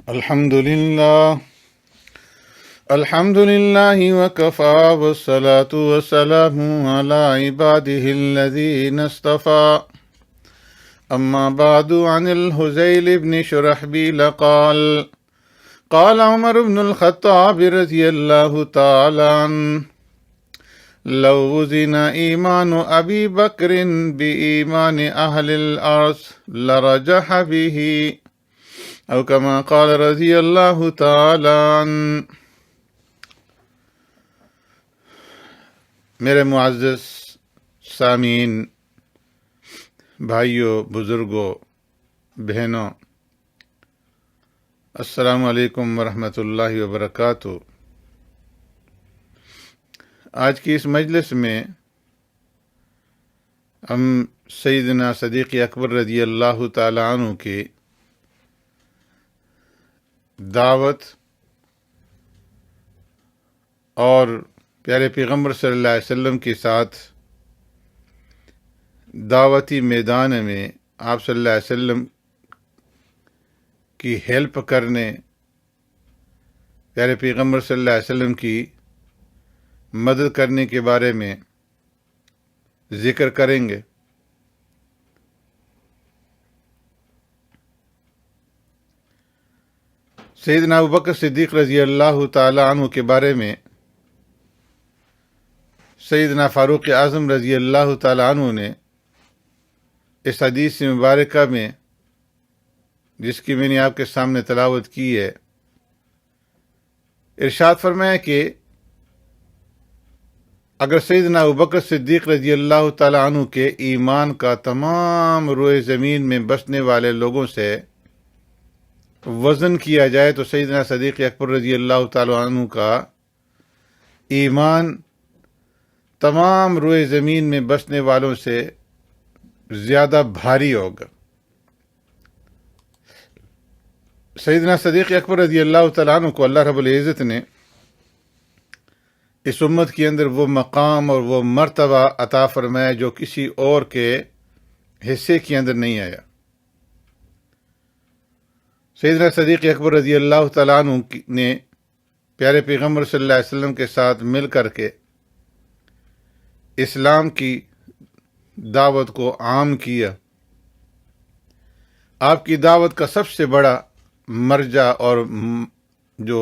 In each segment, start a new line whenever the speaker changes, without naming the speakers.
الحمد لله الحمد لله وكفى والصلاة والسلام على عباده الذين اصطفى أما بعد عن الهذيل بن شرحبيل قال قال عمر بن الخطاب رضي الله تعالى عنه لو وزن إيمان أبي بكر بإيمان أهل الأرض لرجح به او كما قال رضی اللہ تعالی عنہ۔ میرے معزز سامعین، بھائیوں، بزرگوں، بہنوں، السلام علیکم ورحمۃ اللہ وبرکاتہ۔ آج کی اس مجلس میں ہم سیدنا صدیق اکبر رضی اللہ تعالی عنہ کی دعوت اور پیارے پیغمبر صلی اللہ علیہ وسلم کے ساتھ دعوتی میدان میں آپ صلی اللہ علیہ وسلم کی ہیلپ کرنے، پیارے پیغمبر صلی اللہ علیہ وسلم کی مدد کرنے کے بارے میں ذکر کریں گے۔ سیدنا ابوبکر صدیق رضی اللہ تعالی عنہ کے بارے میں سیدنا فاروق اعظم رضی اللہ تعالی عنہ نے اس حدیث مبارکہ میں، جس کی میں نے آپ کے سامنے تلاوت کی ہے، ارشاد فرمایا کہ اگر سیدنا ابوبکر صدیق رضی اللہ تعالی عنہ کے ایمان کا تمام روئے زمین میں بسنے والے لوگوں سے وزن کیا جائے تو سیدنا صدیق اکبر رضی اللہ تعالی عنہ کا ایمان تمام روئے زمین میں بسنے والوں سے زیادہ بھاری ہوگا۔ سیدنا صدیق اکبر رضی اللہ تعالی عنہ کو اللہ رب العزت نے اس امت کے اندر وہ مقام اور وہ مرتبہ عطا فرمایا جو کسی اور کے حصے کے اندر نہیں آیا۔ سیدنا صدیق اکبر رضی اللہ تعالیٰ عنہ نے پیارے پیغمبر صلی اللہ علیہ وسلم کے ساتھ مل کر کے اسلام کی دعوت کو عام کیا۔ آپ کی دعوت کا سب سے بڑا مرجع اور جو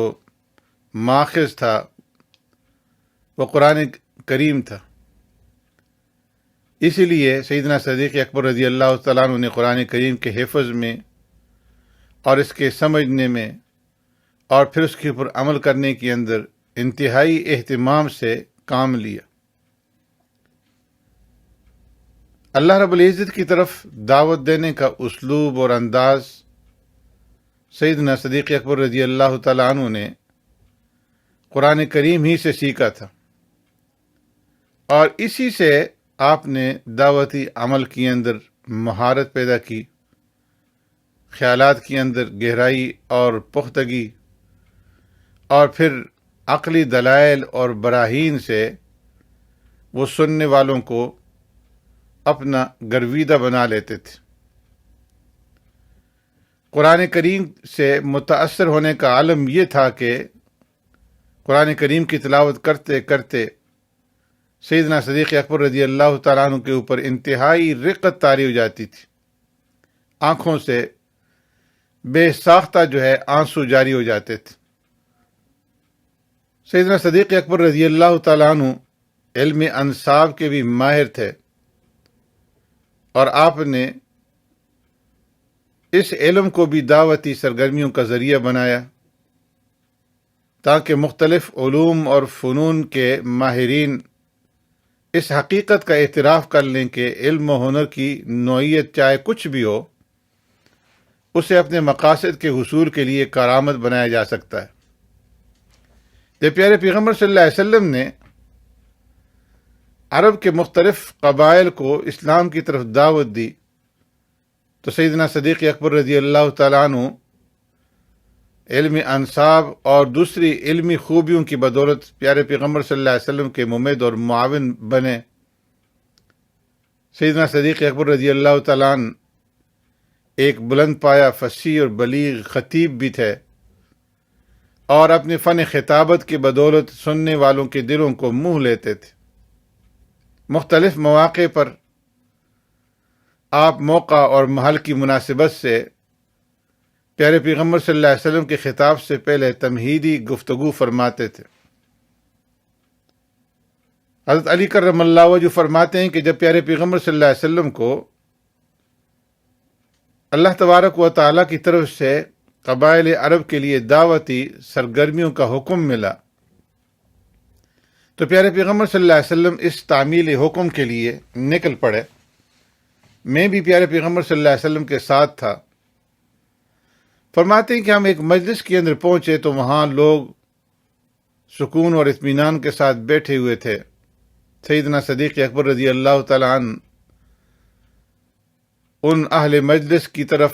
ماخذ تھا وہ قرآن کریم تھا۔ اسی لیے سیدنا صدیق اکبر رضی اللہ تعالیٰ عنہ نے قرآن کریم کے حفظ میں اور اس کے سمجھنے میں اور پھر اس کے اوپر عمل کرنے کے اندر انتہائی اہتمام سے کام لیا۔ اللہ رب العزت کی طرف دعوت دینے کا اسلوب اور انداز سیدنا صدیق اکبر رضی اللہ تعالیٰ عنہ نے قرآن کریم ہی سے سیکھا تھا، اور اسی سے آپ نے دعوتی عمل کے اندر مہارت پیدا کی، خیالات کے اندر گہرائی اور پختگی، اور پھر عقلی دلائل اور براہین سے وہ سننے والوں کو اپنا گرویدہ بنا لیتے تھے۔ قرآن کریم سے متاثر ہونے کا عالم یہ تھا کہ قرآن کریم کی تلاوت کرتے کرتے سیدنا صدیق اکبر رضی اللہ تعالیٰ عنہ کے اوپر انتہائی رقت طاری ہو جاتی تھی، آنکھوں سے بے ساختہ آنسو جاری ہو جاتے تھے۔ سیدنا صدیق اکبر رضی اللہ تعالیٰ عنہ علم انساب کے بھی ماہر تھے، اور آپ نے اس علم کو بھی دعوتی سرگرمیوں کا ذریعہ بنایا تاکہ مختلف علوم اور فنون کے ماہرین اس حقیقت کا اعتراف کر لیں کہ علم و ہنر کی نوعیت چاہے کچھ بھی ہو، اسے اپنے مقاصد کے حصول کے لیے کارآمد بنایا جا سکتا ہے۔ جب پیارے پیغمبر صلی اللہ علیہ وسلم نے عرب کے مختلف قبائل کو اسلام کی طرف دعوت دی تو سیدنا صدیق اکبر رضی اللہ تعالیٰ عنہ علم انساب اور دوسری علمی خوبیوں کی بدولت پیارے پیغمبر صلی اللہ علیہ وسلم کے ممد اور معاون بنے۔ سیدنا صدیق اکبر رضی اللہ تعالیٰ عنہ ایک بلند پایا فصیح اور بلیغ خطیب بھی تھے، اور اپنے فن خطابت کی بدولت سننے والوں کے دلوں کو موہ لیتے تھے۔ مختلف مواقع پر آپ موقع اور محل کی مناسبت سے پیارے پیغمبر صلی اللہ علیہ وسلم کے خطاب سے پہلے تمہیدی گفتگو فرماتے تھے۔ حضرت علی کرم اللہ وجہ فرماتے ہیں کہ جب پیارے پیغمبر صلی اللہ علیہ وسلم کو اللہ تبارک و تعالیٰ کی طرف سے قبائل عرب کے لیے دعوتی سرگرمیوں کا حکم ملا تو پیارے پیغمبر صلی اللہ علیہ وسلم اس تعمیل حکم کے لیے نکل پڑے۔ میں بھی پیارے پیغمبر صلی اللہ علیہ وسلم کے ساتھ تھا۔ فرماتے ہیں کہ ہم ایک مجلس کے اندر پہنچے تو وہاں لوگ سکون اور اطمینان کے ساتھ بیٹھے ہوئے تھے۔ سیدنا صدیق اکبر رضی اللہ تعالیٰ عنہ ان اہل مجلس کی طرف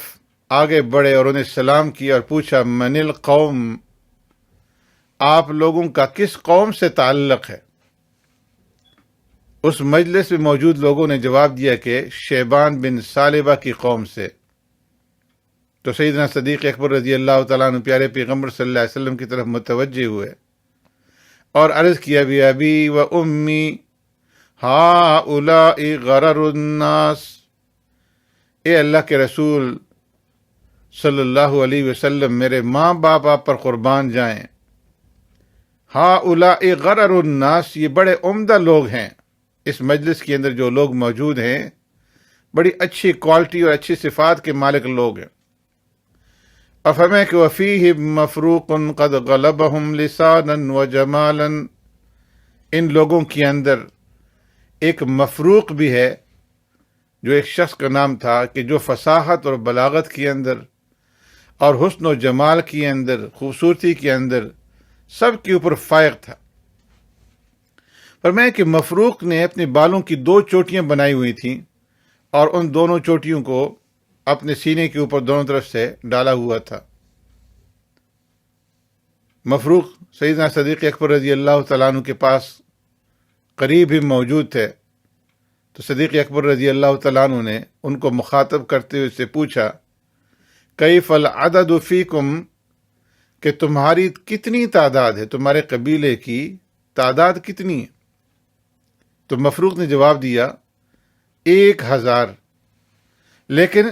آگے بڑھے اور انہیں سلام کیا اور پوچھا، من القوم، آپ لوگوں کا کس قوم سے تعلق ہے؟ اس مجلس میں موجود لوگوں نے جواب دیا کہ شیبان بن ثعلبہ کی قوم سے۔ تو سیدنا صدیق اکبر رضی اللہ تعالیٰ عنہ پیارے پیغمبر صلی اللہ علیہ وسلم کی طرف متوجہ ہوئے اور عرض کیا، بھی ابی و امی ہؤلاء غرر الناس، اے اللہ کے رسول صلی اللہ علیہ وسلم، میرے ماں باپ آپ پر قربان جائیں۔ ہؤلاء غرر الناس، یہ بڑے عمدہ لوگ ہیں۔ اس مجلس کے اندر جو لوگ موجود ہیں بڑی اچھی کوالٹی اور اچھی صفات کے مالک لوگ ہیں۔ اور فرمایا کہ وَفِيهِمْ مَفْرُوقٌ قَدْ غَلَبَهُمْ لِسَانًا وَجَمَالًا، ان لوگوں کے اندر ایک مفروق بھی ہے، جو ایک شخص کا نام تھا کہ جو فصاحت اور بلاغت کے اندر اور حسن و جمال کے اندر، خوبصورتی کے اندر سب کے اوپر فائق تھا۔ فرمایا کہ مفروق نے اپنے بالوں کی 2 چوٹیاں بنائی ہوئی تھیں اور ان دونوں چوٹیوں کو اپنے سینے کے اوپر دونوں طرف سے ڈالا ہوا تھا۔ مفروق سیدنا صدیق اکبر رضی اللہ تعالیٰ عنہ کے پاس قریب ہی موجود تھے، تو صدیق اکبر رضی اللہ تعالیٰ عنہ نے ان کو مخاطب کرتے ہوئے سے پوچھا، کیف العدد فیکم، کہ تمہاری کتنی تعداد ہے، تمہارے قبیلے کی تعداد کتنی ہے؟ تو مفروق نے جواب دیا 1000، لیکن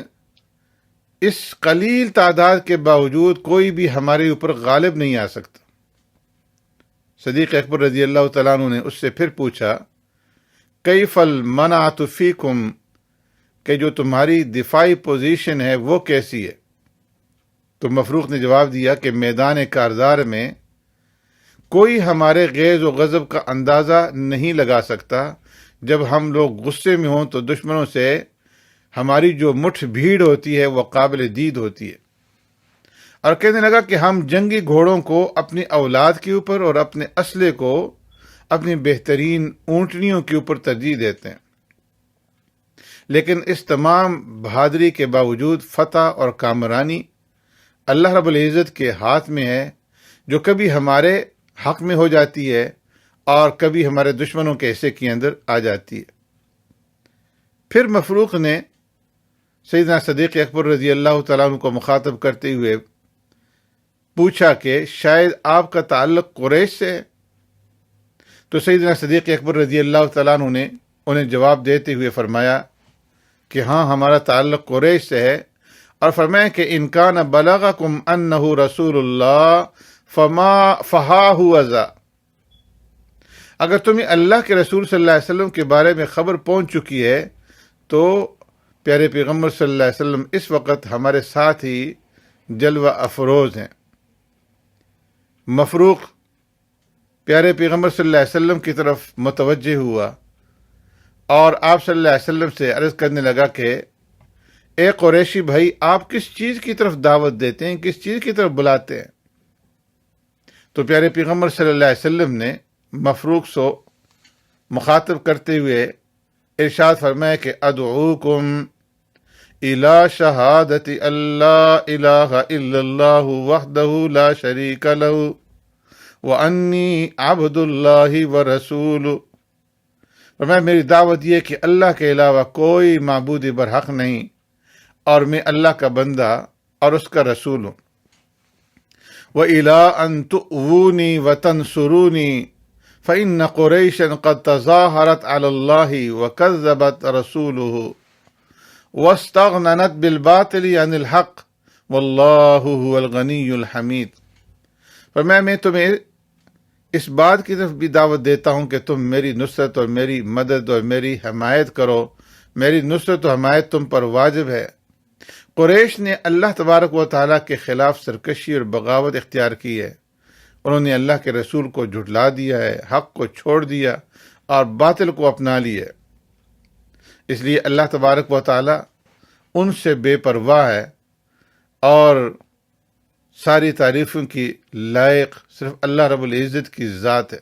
اس قلیل تعداد کے باوجود کوئی بھی ہمارے اوپر غالب نہیں آ سکتا۔ صدیق اکبر رضی اللہ تعالیٰ عنہ نے اس سے پھر پوچھا، کیف المنعۃ فیکم، کہ جو تمہاری دفاعی پوزیشن ہے وہ کیسی ہے؟ تو مفروق نے جواب دیا کہ میدان کارزار میں کوئی ہمارے غیظ و غضب کا اندازہ نہیں لگا سکتا۔ جب ہم لوگ غصے میں ہوں تو دشمنوں سے ہماری جو مٹھ بھیڑ ہوتی ہے وہ قابل دید ہوتی ہے۔ اور کہنے لگا کہ ہم جنگی گھوڑوں کو اپنی اولاد کے اوپر اور اپنے اسلحے کو اپنی بہترین اونٹنیوں کے اوپر ترجیح دیتے ہیں، لیکن اس تمام بہادری کے باوجود فتح اور کامرانی اللہ رب العزت کے ہاتھ میں ہے، جو کبھی ہمارے حق میں ہو جاتی ہے اور کبھی ہمارے دشمنوں کے حصے کے اندر آ جاتی ہے۔ پھر مفروق نے سیدنا صدیق اکبر رضی اللہ تعالیٰ عنہ کو مخاطب کرتے ہوئے پوچھا کہ شاید آپ کا تعلق قریش سے ہے؟ تو سیدنا صدیق اکبر رضی اللہ تعالیٰ عنہ نے انہیں جواب دیتے ہوئے فرمایا کہ ہاں، ہمارا تعلق قریش سے ہے، اور فرمایا کہ ان کان بلغکم انہ رسول اللہ فہاہ ذا، اگر تمہیں اللہ کے رسول صلی اللہ علیہ وسلم کے بارے میں خبر پہنچ چکی ہے تو پیارے پیغمبر صلی اللہ علیہ وسلم اس وقت ہمارے ساتھ ہی جلوہ افروز ہیں۔ مفروق پیارے پیغمبر صلی اللہ علیہ وسلم کی طرف متوجہ ہوا اور آپ صلی اللہ علیہ وسلم سے عرض کرنے لگا کہ اے قریشی بھائی، آپ کس چیز کی طرف دعوت دیتے ہیں، کس چیز کی طرف بلاتے ہیں؟ تو پیارے پیغمبر صلی اللہ علیہ وسلم نے مفروق سے مخاطب کرتے ہوئے ارشاد فرمایا کہ ادعوکم الی شہادت اللہ الہ الا اللہ وحدہ لا شریک لہ وانی عبد اللہ ورسولہ، فرمایا میری دعوت یہ کہ اللہ کے علاوہ کوئی معبود برحق نہیں اور میں اللہ کا بندہ اور اس کا رسول ہوں۔ وَإِلَىٰ أَن تُؤْوُونِي وَتَنْصُرُونِي فَإِنَّ قُرَيْشًا قَدْ تَظَاهَرَتْ عَلَى اللَّهِ وَكَذَّبَتْ رَسُولَهُ وَاسْتَغْنَتْ بِالْبَاطِلِ عَنِ الْحَقِّ وَاللَّهُ هُوَ الْغَنِيُّ الْحَمِيدُ۔ فرمایا میں تمہیں اس بات کی طرف بھی دعوت دیتا ہوں کہ تم میری نصرت اور میری مدد اور میری حمایت کرو۔ میری نصرت و حمایت تم پر واجب ہے۔ قریش نے اللہ تبارک و تعالیٰ کے خلاف سرکشی اور بغاوت اختیار کی ہے۔ انہوں نے اللہ کے رسول کو جھٹلا دیا ہے، حق کو چھوڑ دیا اور باطل کو اپنا لیا ہے۔ اس لیے اللہ تبارک و تعالیٰ ان سے بے پرواہ ہے اور ساری تعریفوں کی لائق صرف اللہ رب العزت کی ذات ہے۔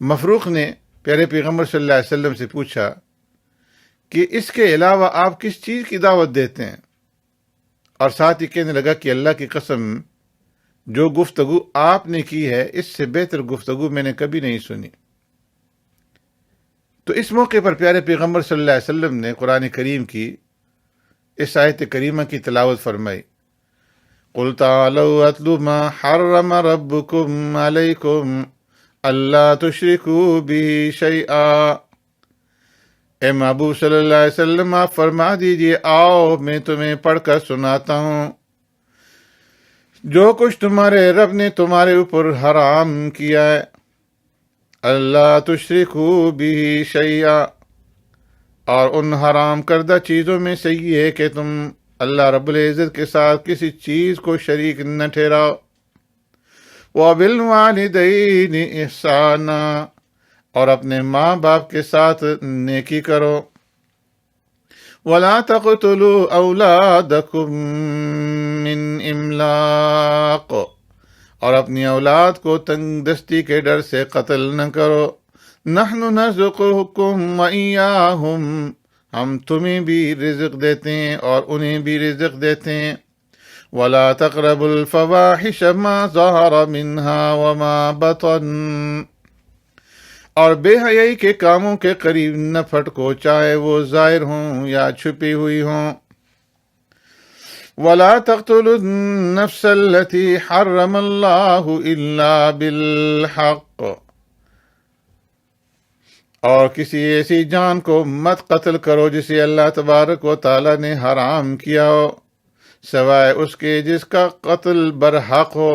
مفروق نے پیارے پیغمبر صلی اللہ علیہ وسلم سے پوچھا کہ اس کے علاوہ آپ کس چیز کی دعوت دیتے ہیں، اور ساتھ ہی کہنے لگا کہ اللہ کی قسم جو گفتگو آپ نے کی ہے اس سے بہتر گفتگو میں نے کبھی نہیں سنی۔ تو اس موقع پر پیارے پیغمبر صلی اللہ علیہ وسلم نے قرآن کریم کی اس آیت کریمہ کی تلاوت فرمائی، قُلْ تَعَالَوْا أَتْلُ مَا حَرَّمَ رَبُّكُمْ عَلَيْكُمْ أَلَّا تُشْرِكُوا بِهِ شَيْئًا۔ اے محبوب صلی اللہ علیہ وسلم آپ فرما دیجئے، آؤ میں تمہیں پڑھ کر سناتا ہوں جو کچھ تمہارے رب نے تمہارے اوپر حرام کیا ہے۔ اللہ تشرکوا بہ شیئا، اور ان حرام کردہ چیزوں میں سے یہ ہے کہ تم اللہ رب العزت کے ساتھ کسی چیز کو شریک نہ ٹھہراؤ۔ وَبِالْوَالِدَيْنِ إِحْسَانًا، اور اپنے ماں باپ کے ساتھ نیکی کرو۔ وَلَا تَقْتُلُوا أَوْلَادَكُمْ مِنْ إِمْلَاقٍ، اور اپنی اولاد کو تنگ دستی کے ڈر سے قتل نہ کرو۔ نَحْنُ نَرْزُقُكُمْ وَإِيَّاهُمْ، ہم تمہیں بھی رزق دیتے ہیں اور انہیں بھی رزق دیتے ہیں۔ وَلَا تَقْرَبُوا الْفَوَاحِشَ مَا ظَهَرَ مِنْهَا وَمَا بَطَنَ، اور بے حیائی کے کاموں کے قریب نہ پھٹکو، چاہے وہ ظاہر ہوں یا چھپی ہوئی ہوں۔ وَلَا تَقْتُلُوا النَّفْسَ الَّتِي حَرَّمَ اللَّهُ إِلَّا بِالْحَقِّ، اور کسی ایسی جان کو مت قتل کرو جسے اللہ تبارک و تعالیٰ نے حرام کیا ہو، سوائے اس کے جس کا قتل برحق ہو۔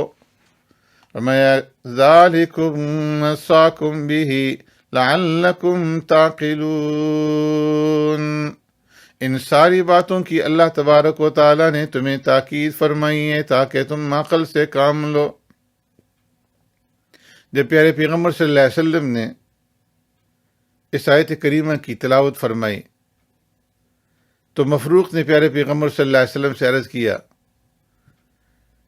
فرمایا ذَلِكُمْ وَصَّاكُمْ بِهِ لَعَلَّكُمْ تَعْقِلُونَ، ان ساری باتوں کی اللہ تبارک و تعالیٰ نے تمہیں تاکید فرمائی ہے تاکہ تم عقل سے کام لو۔ جب پیارے پیغمبر صلی اللہ علیہ وسلم نے اس آیت کریمہ کی تلاوت فرمائی تو مفروق نے پیارے پیغمبر صلی اللہ علیہ وسلم سے عرض کیا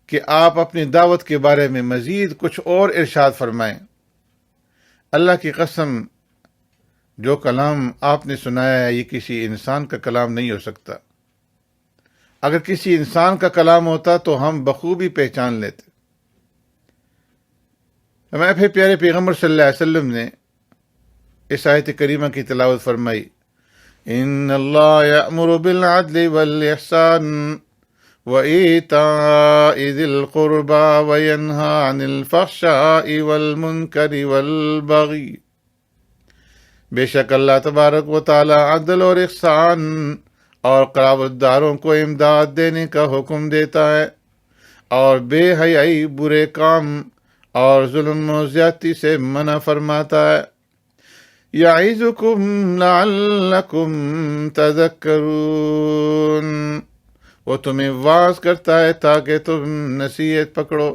کہ آپ اپنی دعوت کے بارے میں مزید کچھ اور ارشاد فرمائیں۔ اللہ کی قسم جو کلام آپ نے سنایا ہے یہ کسی انسان کا کلام نہیں ہو سکتا۔ اگر کسی انسان کا کلام ہوتا تو ہم بخوبی پہچان لیتے۔ ہمیں پھر پیارے پیغمبر صلی اللہ علیہ وسلم نے اس آیت کریمہ کی تلاوت فرمائی، ان اللہ یأمر بالعدل والاحسان وَإِيتَاءِ ذِي الْقُرْبَى وَيَنْهَى عَنِ الْفَحْشَاءِ وَالْمُنْكَرِ وَالْبَغْيِ، بے شک اللہ تبارک و تعالی عدل اور احسان اور قرابت داروں کو امداد دینے کا حکم دیتا ہے، اور بے حیائی، برے کام اور ظلم و زیادتی سے منع فرماتا ہے۔ یعظکم لعلکم تذکرون، وہ تمہیں واعظ کرتا ہے تاکہ تم نصیحت پکڑو۔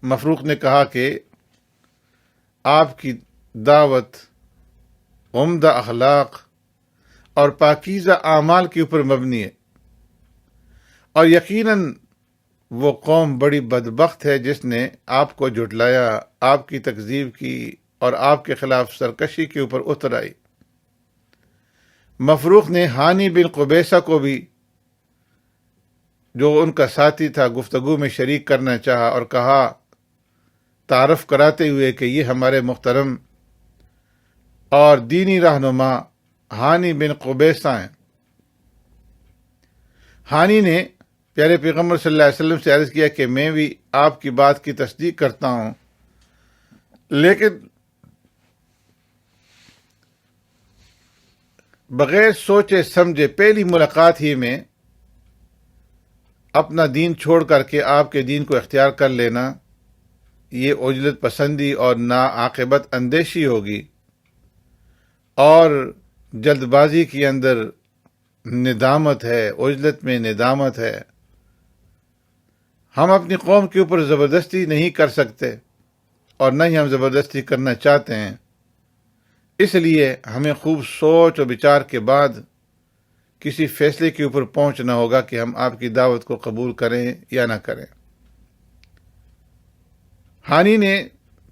مفروق نے کہا کہ آپ کی دعوت عمدہ اخلاق اور پاکیزہ اعمال کے اوپر مبنی ہے، اور یقیناً وہ قوم بڑی بدبخت ہے جس نے آپ کو جھٹلایا، آپ کی تکذیب کی اور آپ کے خلاف سرکشی کے اوپر اتر آئی۔ مفروق نے ہانی بن قبیصہ کو بھی، جو ان کا ساتھی تھا، گفتگو میں شریک کرنا چاہا اور کہا تعارف کراتے ہوئے کہ یہ ہمارے محترم اور دینی رہنما ہانی بن قبیصہ ہیں۔ ہانی نے پیارے پیغمبر صلی اللہ علیہ وسلم سے عرض کیا کہ میں بھی آپ کی بات کی تصدیق کرتا ہوں، لیکن بغیر سوچے سمجھے پہلی ملاقات ہی میں اپنا دین چھوڑ کر کے آپ کے دین کو اختیار کر لینا، یہ عجلت پسندی اور ناعاقبت اندیشی ہوگی، اور جلد بازی کے اندر ندامت ہے، عجلت میں ندامت ہے۔ ہم اپنی قوم کے اوپر زبردستی نہیں کر سکتے اور نہ ہی ہم زبردستی کرنا چاہتے ہیں، اس لیے ہمیں خوب سوچ و بچار کے بعد کسی فیصلے کے اوپر پہنچنا ہوگا کہ ہم آپ کی دعوت کو قبول کریں یا نہ کریں۔ ہانی نے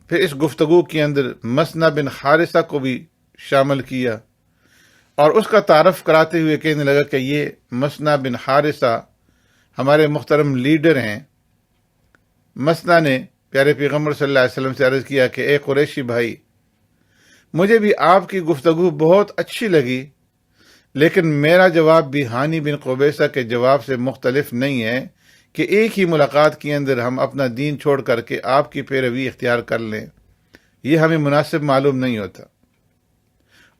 پھر اس گفتگو کے اندر مسنہ بن حارثہ کو بھی شامل کیا اور اس کا تعارف کراتے ہوئے کہنے لگا کہ یہ مسنہ بن حارثہ ہمارے محترم لیڈر ہیں۔ مسنہ نے پیارے پیغمبر صلی اللہ علیہ وسلم سے عرض کیا کہ اے قریشی بھائی، مجھے بھی آپ کی گفتگو بہت اچھی لگی، لیکن میرا جواب بھی ہانی بن قبیصہ کے جواب سے مختلف نہیں ہے کہ ایک ہی ملاقات کے اندر ہم اپنا دین چھوڑ کر کے آپ کی پیروی اختیار کر لیں، یہ ہمیں مناسب معلوم نہیں ہوتا۔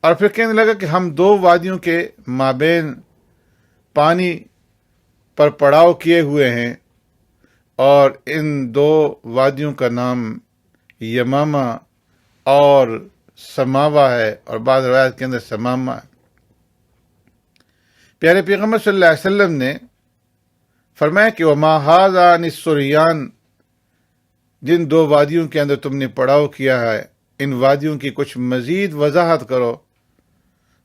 اور پھر کہنے لگا کہ ہم دو وادیوں کے مابین پانی پر پڑاؤ کیے ہوئے ہیں، اور ان دو وادیوں کا نام یمامہ اور سماوا ہے، اور بعض روایت کے اندر سمامہ ہے۔ پیارے پیغمبر صلی اللہ علیہ وسلم نے فرمایا کہ وما ھذا السریان، جن دو وادیوں کے اندر تم نے پڑاؤ کیا ہے، ان وادیوں کی کچھ مزید وضاحت کرو۔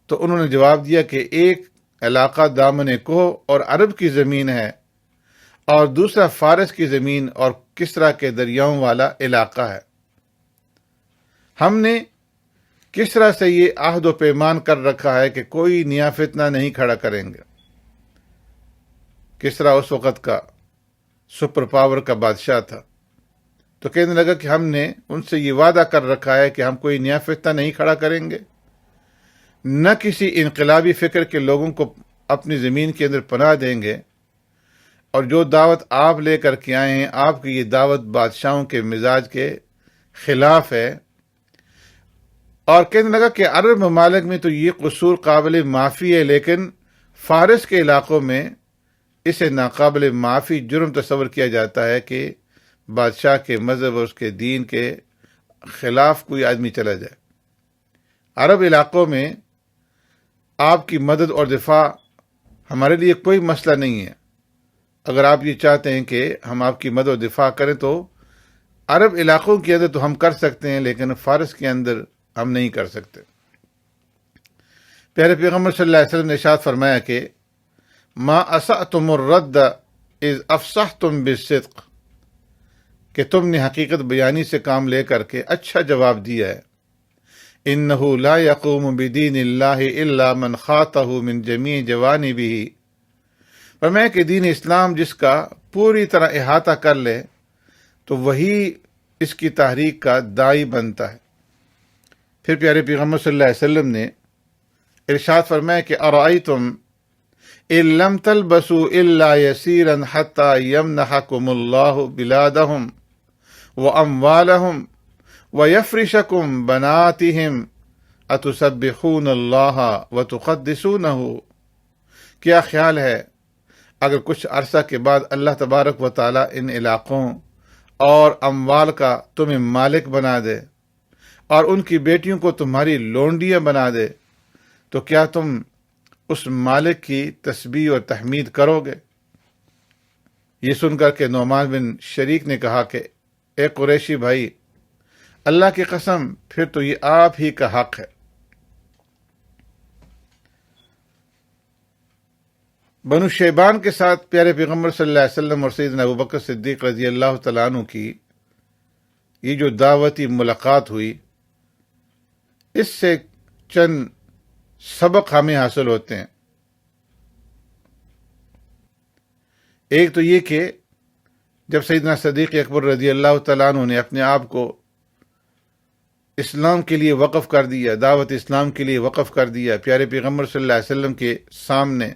تو انہوں نے جواب دیا کہ ایک علاقہ دامن کوہ اور عرب کی زمین ہے، اور دوسرا فارس کی زمین اور کسرا کے دریاؤں والا علاقہ ہے۔ ہم نے کسرا سے یہ عہد و پیمان کر رکھا ہے کہ کوئی نیا فتنہ نہیں کھڑا کریں گے۔ کسرا اس وقت کا سپر پاور کا بادشاہ تھا، تو کہنے لگا کہ ہم نے ان سے یہ وعدہ کر رکھا ہے کہ ہم کوئی نیا فتنہ نہیں کھڑا کریں گے، نہ کسی انقلابی فکر کے لوگوں کو اپنی زمین کے اندر پناہ دیں گے، اور جو دعوت آپ لے کر کے آئے ہیں، آپ کی یہ دعوت بادشاہوں کے مزاج کے خلاف ہے۔ اور کہنے لگا کہ عرب ممالک میں تو یہ قصور قابل معافی ہے، لیکن فارس کے علاقوں میں اسے ناقابل معافی جرم تصور کیا جاتا ہے کہ بادشاہ کے مذہب اور اس کے دین کے خلاف کوئی آدمی چلا جائے۔ عرب علاقوں میں آپ کی مدد اور دفاع ہمارے لیے کوئی مسئلہ نہیں ہے۔ اگر آپ یہ چاہتے ہیں کہ ہم آپ کی مدد و دفاع کریں تو عرب علاقوں کے اندر تو ہم کر سکتے ہیں، لیکن فارس کے اندر ہم نہیں کر سکتے۔ پیارے پیغمبر صلی اللہ علیہ وسلم نے ارشاد فرمایا کہ ما اسأتم الرد اذ افصحتم بالصدق، کہ تم نے حقیقت بیانی سے کام لے کر کے اچھا جواب دیا ہے۔ انہ لا یقوم بدین اللہ الا من خاطہ من جمیع جوانبہ، فرمایا کہ دین اسلام جس کا پوری طرح احاطہ کر لے تو وہی اس کی تحریک کا داعی بنتا ہے۔ پھر پیارے پیغمبر صلی اللہ علیہ وسلم نے ارشاد فرمایا کہ ارأیتم ان لم تلبسوا الا یسیرا حتی یمنحکم اللہ بلادہم واموالہم ویفرشکم بناتہم اتسبحون اللہ وتقدسونہ، کیا خیال ہے اگر کچھ عرصہ کے بعد اللہ تبارک و تعالیٰ ان علاقوں اور اموال کا تمہیں مالک بنا دے اور ان کی بیٹیوں کو تمہاری لونڈیاں بنا دے، تو کیا تم اس مالک کی تسبیح اور تحمید کرو گے؟ یہ سن کر کے نعمان بن شریک نے کہا کہ اے قریشی بھائی، اللہ کی قسم پھر تو یہ آپ ہی کا حق ہے۔ بنو شیبان کے ساتھ پیارے پیغمبر صلی اللہ علیہ وسلم اور سیدنا ابوبکر صدیق رضی اللہ تعالیٰ عنہ کی یہ جو دعوتی ملاقات ہوئی، اس سے چند سبق ہمیں حاصل ہوتے ہیں۔ ایک تو یہ کہ جب سیدنا صدیق اکبر رضی اللہ تعالیٰ عنہ نے اپنے آپ کو اسلام کے لیے وقف کر دیا، دعوت اسلام کے لیے وقف کر دیا، پیارے پیغمبر صلی اللہ علیہ وسلم کے سامنے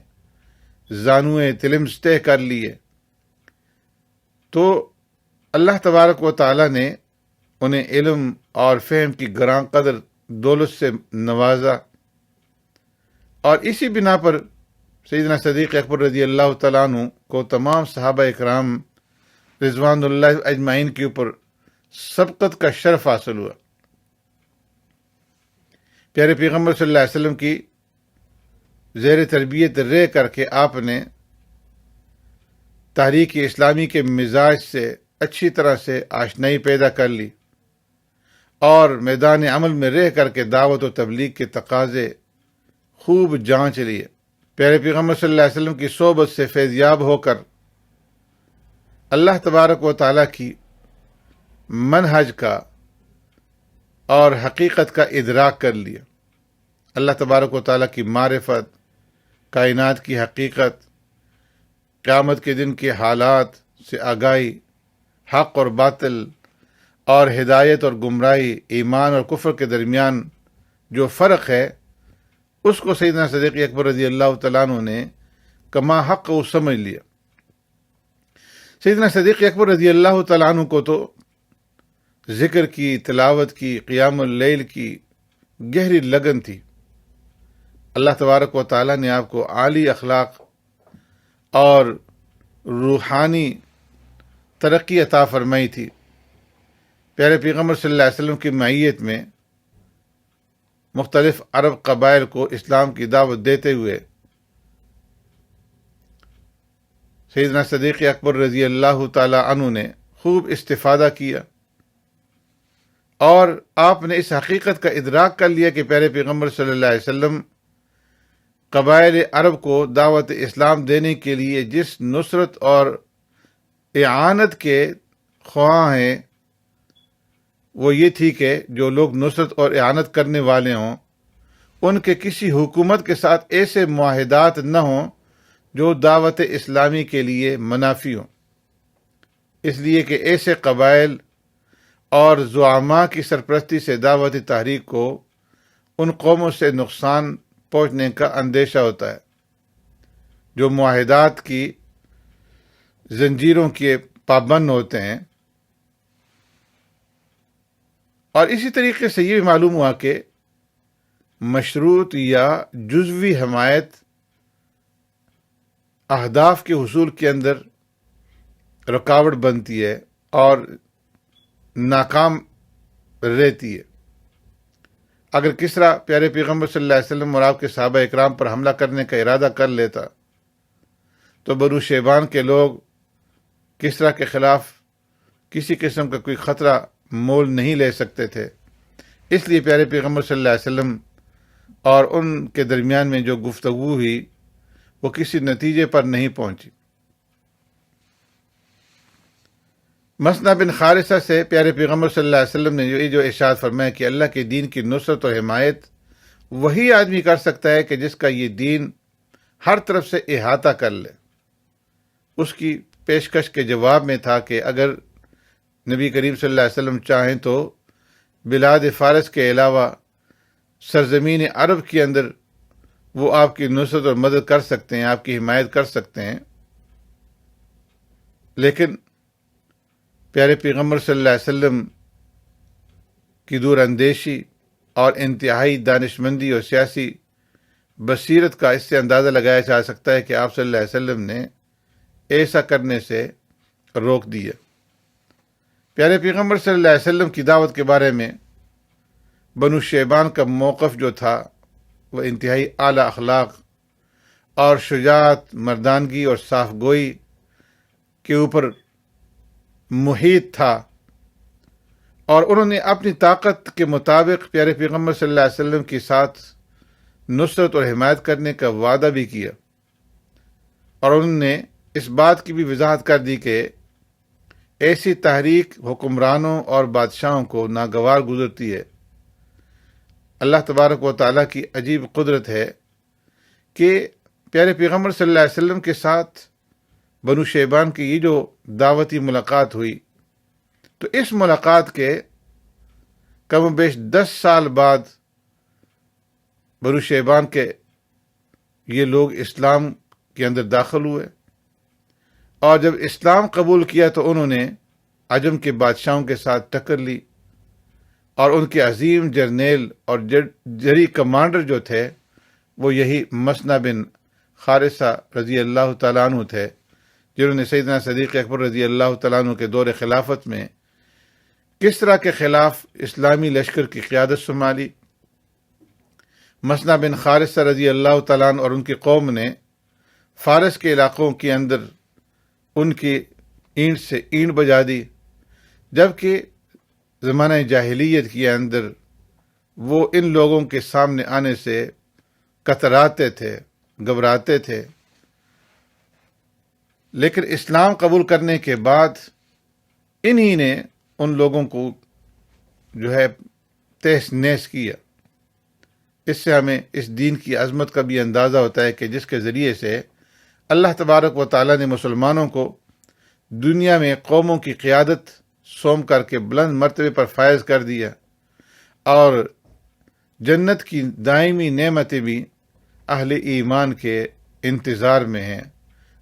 زانوئے تلمس طے کر لیے تو اللہ تبارک و تعالیٰ نے انہیں علم اور فہم کی گراں قدر دولت سے نوازا، اور اسی بنا پر سیدنا صدیق اکبر رضی اللہ تعالیٰ عنہ کو تمام صحابہ اکرام رضوان اللہ اجمعین کے اوپر سبقت کا شرف حاصل ہوا۔ پیارے پیغمبر صلی اللہ علیہ وسلم کی زیر تربیت رہ کر کے آپ نے تحریک اسلامی کے مزاج سے اچھی طرح سے آشنائی پیدا کر لی، اور میدان عمل میں رہ کر کے دعوت و تبلیغ کے تقاضے خوب جانچ لیے۔ پیارے پیغمبر صلی اللہ علیہ وسلم کی صحبت سے فیضیاب ہو کر اللہ تبارک و تعالیٰ کی منہج کا اور حقیقت کا ادراک کر لیا۔ اللہ تبارک و تعالیٰ کی معرفت، کائنات کی حقیقت، قیامت کے دن کے حالات سے آگاہی، حق اور باطل اور ہدایت اور گمراہی، ایمان اور کفر کے درمیان جو فرق ہے، اس کو سیدنا صدیق اکبر رضی اللہ تعالیٰ عنہ نے کما حق وہ سمجھ لیا۔ سیدنا صدیق اکبر رضی اللہ تعالیٰ عنہ کو تو ذکر کی، تلاوت کی، قیام اللیل کی گہری لگن تھی۔ اللہ تبارک و تعالیٰ نے آپ کو عالی اخلاق اور روحانی ترقی عطا فرمائی تھی۔ پیارے پیغمبر صلی اللہ علیہ وسلم کی معیت میں مختلف عرب قبائل کو اسلام کی دعوت دیتے ہوئے سیدنا صدیق اکبر رضی اللہ تعالی عنہ نے خوب استفادہ کیا، اور آپ نے اس حقیقت کا ادراک کر لیا کہ پیارے پیغمبر صلی اللہ علیہ وسلم قبائل عرب کو دعوت اسلام دینے کے لیے جس نصرت اور اعانت کے خواہاں ہیں، وہ یہ تھی کہ جو لوگ نصرت اور اعانت کرنے والے ہوں ان کے کسی حکومت کے ساتھ ایسے معاہدات نہ ہوں جو دعوت اسلامی کے لیے منافی ہوں، اس لیے کہ ایسے قبائل اور زعماء کی سرپرستی سے دعوتی تحریک کو ان قوموں سے نقصان پہنچنے کا اندیشہ ہوتا ہے جو معاہدات کی زنجیروں کے پابند ہوتے ہیں۔ اور اسی طریقے سے یہ بھی معلوم ہوا کہ مشروط یا جزوی حمایت اہداف کے حصول کے اندر رکاوٹ بنتی ہے اور ناکام رہتی ہے۔ اگر کسرا پیارے پیغمبر صلی اللہ علیہ وسلم اور آپ کے صحابہ اکرام پر حملہ کرنے کا ارادہ کر لیتا تو بنو شیبان کے لوگ کسرا کے خلاف کسی قسم کا کوئی خطرہ مول نہیں لے سکتے تھے، اس لیے پیارے پیغمبر صلی اللہ علیہ وسلم اور ان کے درمیان میں جو گفتگو ہوئی وہ کسی نتیجے پر نہیں پہنچی۔ مسنہ بن خارثہ سے پیارے پیغمبر صلی اللہ علیہ وسلم نے یہ جو ارشاد فرمایا کہ اللہ کے دین کی نصرت اور حمایت وہی آدمی کر سکتا ہے کہ جس کا یہ دین ہر طرف سے احاطہ کر لے۔ اس کی پیشکش کے جواب میں تھا کہ اگر نبی کریم صلی اللہ علیہ وسلم چاہیں تو بلاد فارس کے علاوہ سرزمین عرب کے اندر وہ آپ کی نصرت اور مدد کر سکتے ہیں، آپ کی حمایت کر سکتے ہیں، لیکن پیارے پیغمبر صلی اللہ علیہ وسلم کی دور اندیشی اور انتہائی دانشمندی اور سیاسی بصیرت کا اس سے اندازہ لگایا جا سکتا ہے کہ آپ صلی اللہ علیہ وسلم نے ایسا کرنے سے روک دیا۔ پیارے پیغمبر صلی اللہ علیہ وسلم کی دعوت کے بارے میں بنو شیبان کا موقف جو تھا وہ انتہائی اعلیٰ اخلاق اور شجاعت، مردانگی اور صاف گوئی کے اوپر محیط تھا، اور انہوں نے اپنی طاقت کے مطابق پیارے پیغمبر صلی اللہ علیہ وسلم کے ساتھ نصرت اور حمایت کرنے کا وعدہ بھی کیا، اور انہوں نے اس بات کی بھی وضاحت کر دی کہ ایسی تحریک حکمرانوں اور بادشاہوں کو ناگوار گزرتی ہے۔ اللہ تبارک و تعالیٰ کی عجیب قدرت ہے کہ پیارے پیغمبر صلی اللہ علیہ وسلم کے ساتھ بنو شیبان کی یہ جو دعوتی ملاقات ہوئی، تو اس ملاقات کے کم و بیش 10 سال بعد بنو شیبان کے یہ لوگ اسلام کے اندر داخل ہوئے، اور جب اسلام قبول کیا تو انہوں نے عجم کے بادشاہوں کے ساتھ ٹکر لی، اور ان کے عظیم جرنیل اور جری کمانڈر جو تھے وہ یہی مسنہ بن خارثہ رضی اللہ تعالیٰ عنہ تھے، جنہوں نے سیدنا صدیق اکبر رضی اللہ تعالیٰ عنہ کے دور خلافت میں کسریٰ کے خلاف اسلامی لشکر کی قیادت سنبھالی۔ مسنہ بن خارثہ رضی اللہ تعالیٰ عنہ اور ان کی قوم نے فارس کے علاقوں کے اندر ان کی اینٹ سے اینٹ بجا دی، جبکہ زمانہ جاہلیت کے اندر وہ ان لوگوں کے سامنے آنے سے کتراتے تھے، گھبراتے تھے، لیکن اسلام قبول کرنے کے بعد انہی نے ان لوگوں کو جو ہے تہس نہس کیا۔ اس سے ہمیں اس دین کی عظمت کا بھی اندازہ ہوتا ہے کہ جس کے ذریعے سے اللہ تبارک و تعالیٰ نے مسلمانوں کو دنیا میں قوموں کی قیادت سونپ کر کے بلند مرتبے پر فائز کر دیا، اور جنت کی دائمی نعمتیں بھی اہل ایمان کے انتظار میں ہیں۔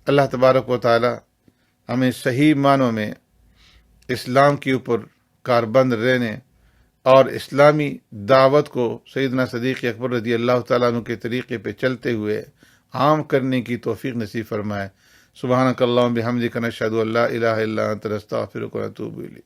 اللہ تبارک و تعالیٰ ہمیں صحیح معنوں میں اسلام کے اوپر کاربند رہنے اور اسلامی دعوت کو سیدنا صدیق اکبر رضی اللہ تعالیٰ عنہ کے طریقے پہ چلتے ہوئے عام کرنے کی توفیق نصیب فرمائے۔ سبحانک اللہم بحمدک نشہد ان لا الہ الا انت نستغفرک ونتوب الیک۔